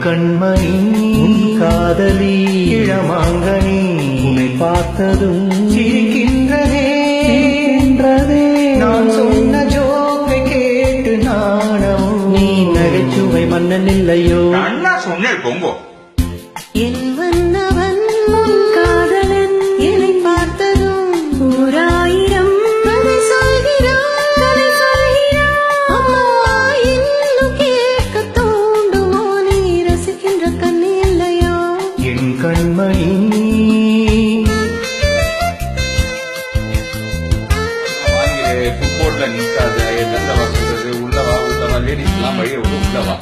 கண்மணி காதலி இளமாங்கனி உன்னை பார்த்ததும் சிரிக்கின்றதே நான் சொன்ன ஜோக்கை கேட்டு நாணம் நீ நகைச்சுவை மன்னன் இல்லையோ அண்ணா சொன்னேன் பொங்கோ என் வந்தவன் உன் காதலன் என்னை பார்த்ததும் ஓராயிரம் கதை சொல்கிறான் அம்மா இன்னும் கேட்க தோண்டுமோ நீ ரசிக்கின்ற கண்ணி இல்லையோ என் கண்மணி ஃபுட்போர்ட்ல நிற்காத என்னத்தை சொல்றது உள்ளவா லேடிஸ் எல்லாம் வழியை விட்டு உள்ளவா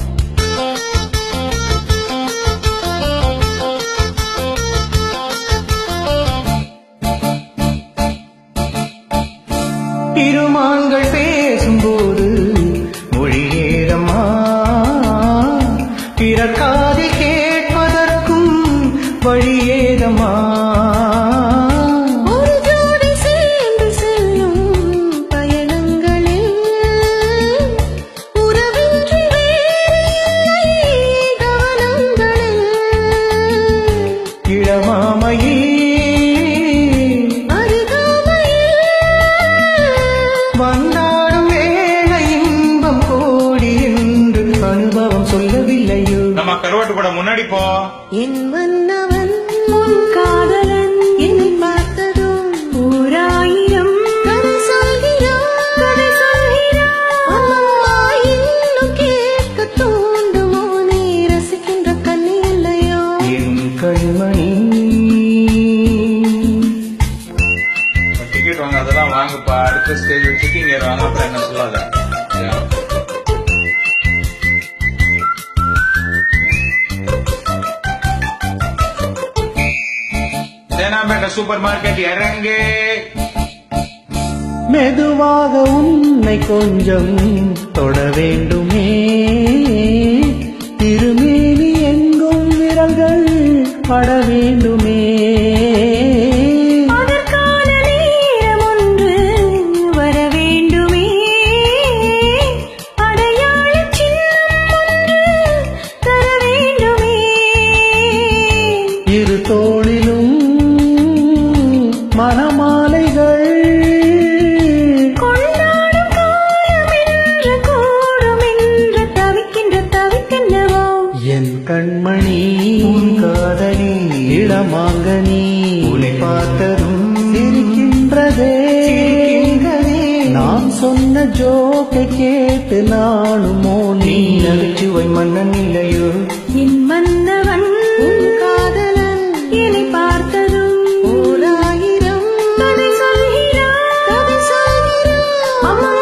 இருமான்கள் பேசும்போது மொழியேதம்மா பிறக்காது கேட்பதற்கும் வழியேதம்மா ஒரு ஜோடி சேர்ந்து செல்லும் பயணங்களில் உறவின்றி வேறில்லை கவனங்களில் இளமாமையே வந்தாடும் வேளை இன்பம் கோடி என்று அனுபவம் சொல்லவில்லையோ நம்ம கருவாட்டு படம் முன்னாடி போ என் மன்னவன் உன் காதலன் என்னை பார்த்ததும் ஓராயிரம் கதை சொல்கிறான் அம்மா இன்னும் கேட்க தோண்டுமோ நீ ரசிக்கின்ற கண்ணி இல்லையோ என் கண்மணி டிக்கெட் வாங்க அதெல்லாம் வாங்கப்பா அடுத்த ஸ்டேஜ் சிட்டிங் ஏறுவாங்க அப்புறம் என்ன சொல்லாத சேனாம்பேட்டை சூப்பர் மார்க்கெட் இறங்கு மெதுவாக உன்னை கொஞ்சம் தொட வேண்டுமே திருமேனி எங்கும் விரல்கள் பட வேண்டுமே அதற்கான நேரம் ஒன்று வர வேண்டுமே அடையாள சின்னம் ஒன்று தர வேண்டுமே இரு தோளிலும் மணமாலைகள் கொண்டாடும் காலம் என்று கூடும் என்று தவிக்கின்றவோ என் கண்மணி உன் காதலி இளமாங்கனி உன்னை பார்த்ததும் சிரிக்கின்றதே நான் சொன்ன ஜோக்கை கேட்டு நானுமோ நீ நகைச்சுவை மன்னன் இல்லையோ என் மன்னவன் உன் காதலன் என்னை பார்த்ததும் ஓராயிரம் கதை சொல்கிறான் அம்மா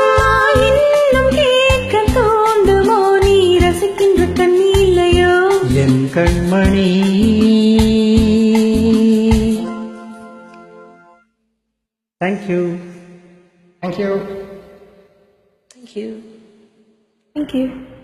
இன்னும் கேட்க தோண்டுமோ நீ ரசிக்கின்ற கண்ணி இல்லையோ என் கண்மணி Thank you. Thank you.